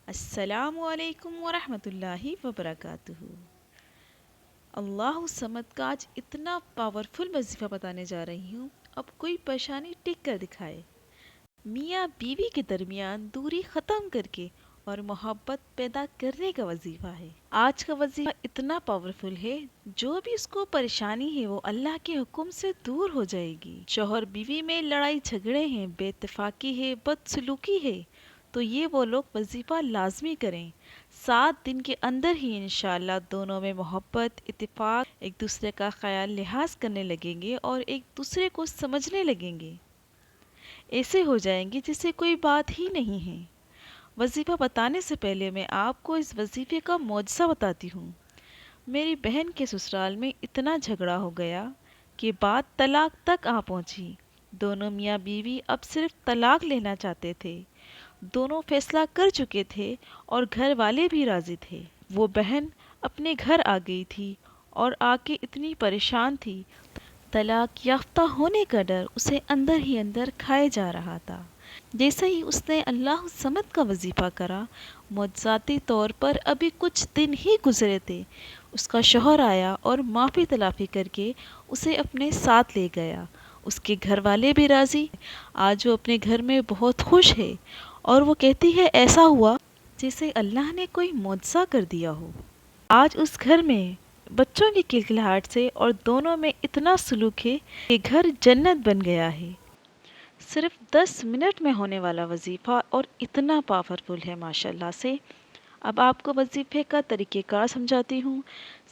السلام علیکم ورحمۃ اللہ وبرکاتہ۔ اللہ الصمد کا آج اتنا پاورفل وظیفہ بتانے جا رہی ہوں، اب کوئی پریشانی ٹک کر دکھائے۔ میاں بیوی کے درمیان دوری ختم کر کے اور محبت پیدا کرنے کا وظیفہ ہے۔ آج کا وظیفہ اتنا پاورفل ہے، جو بھی اس کو پریشانی ہے وہ اللہ کے حکم سے دور ہو جائے گی۔ شوہر بیوی میں لڑائی جھگڑے ہیں، بے اتفاقی ہے، بدسلوکی ہے، تو یہ وہ لوگ وظیفہ لازمی کریں۔ 7 دن کے اندر ہی انشاءاللہ دونوں میں محبت، اتفاق، ایک دوسرے کا خیال لحاظ کرنے لگیں گے اور ایک دوسرے کو سمجھنے لگیں گے۔ ایسے ہو جائیں گے جسے کوئی بات ہی نہیں ہے۔ وظیفہ بتانے سے پہلے میں آپ کو اس وظیفے کا معجزہ بتاتی ہوں۔ میری بہن کے سسرال میں اتنا جھگڑا ہو گیا کہ بات طلاق تک آ پہنچی۔ دونوں میاں بیوی اب صرف طلاق لینا چاہتے تھے۔ دونوں فیصلہ کر چکے تھے اور گھر والے بھی راضی تھے۔ وہ بہن اپنے گھر آ گئی تھی اور آ کے اتنی پریشان تھی، طلاق یافتہ ہونے کا ڈر اسے اندر ہی اندر کھائے جا رہا تھا۔ جیسے ہی اس نے اللہ الصمد کا وظیفہ کرا، معجزاتی طور پر ابھی کچھ دن ہی گزرے تھے، اس کا شوہر آیا اور معافی تلافی کر کے اسے اپنے ساتھ لے گیا۔ اس کے گھر والے بھی راضی۔ آج وہ اپنے گھر میں بہت خوش ہے اور وہ کہتی ہے ایسا ہوا جیسے اللہ نے کوئی معجزہ کر دیا ہو۔ آج اس گھر میں بچوں کی کلکلاہٹ سے اور دونوں میں اتنا سلوک ہے کہ گھر جنت بن گیا ہے۔ صرف 10 منٹ میں ہونے والا وظیفہ اور اتنا پاورفل ہے ماشاءاللہ سے۔ اب آپ کو وظیفے کا طریقہ کار سمجھاتی ہوں۔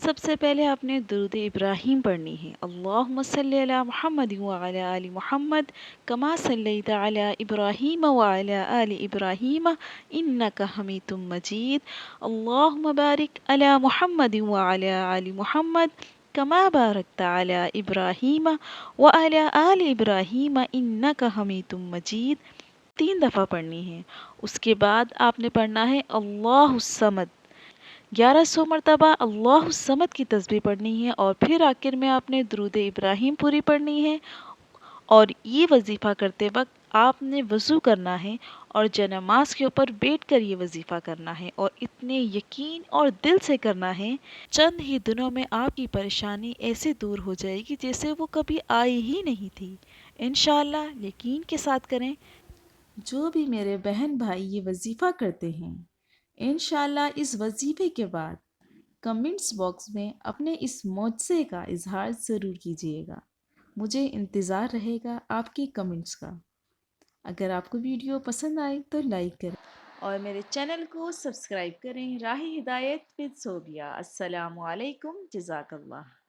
سب سے پہلے آپ نے درود ابراہیم پڑھنی ہے۔ اللہم صلی علی محمد وعلی آل محمد کما صلیت علی ابراہیم وعلی آل ابراہیم انک حمید مجید۔ اللہم بارک علی محمد وعلی آل محمد کما بارکت علی ابراہیم وعلی آل ابراہیم انک حمید مجید۔ 3 دفعہ پڑھنی ہے۔ اس کے بعد آپ نے پڑھنا ہے اللہ الصمد۔ 1100 مرتبہ اللہ الصمد کی تسبیح پڑھنی ہے اور پھر آخر میں آپ نے درود ابراہیم پوری پڑھنی ہے۔ اور یہ وظیفہ کرتے وقت آپ نے وضو کرنا ہے اور جنماز کے اوپر بیٹھ کر یہ وظیفہ کرنا ہے اور اتنے یقین اور دل سے کرنا ہے، چند ہی دنوں میں آپ کی پریشانی ایسے دور ہو جائے گی جیسے وہ کبھی آئی ہی نہیں تھی۔ انشاءاللہ یقین کے ساتھ کریں۔ جو بھی میرے بہن بھائی یہ وظیفہ کرتے ہیں، انشاءاللہ اس وظیفے کے بعد کمنٹس باکس میں اپنے اس معجزے کا اظہار ضرور کیجیے گا۔ مجھے انتظار رہے گا آپ کی کمنٹس کا۔ اگر آپ کو ویڈیو پسند آئی تو لائک کریں اور میرے چینل کو سبسکرائب کریں۔ راہ ہدایت وتھ صوبیہ۔ السلام علیکم، جزاک اللہ۔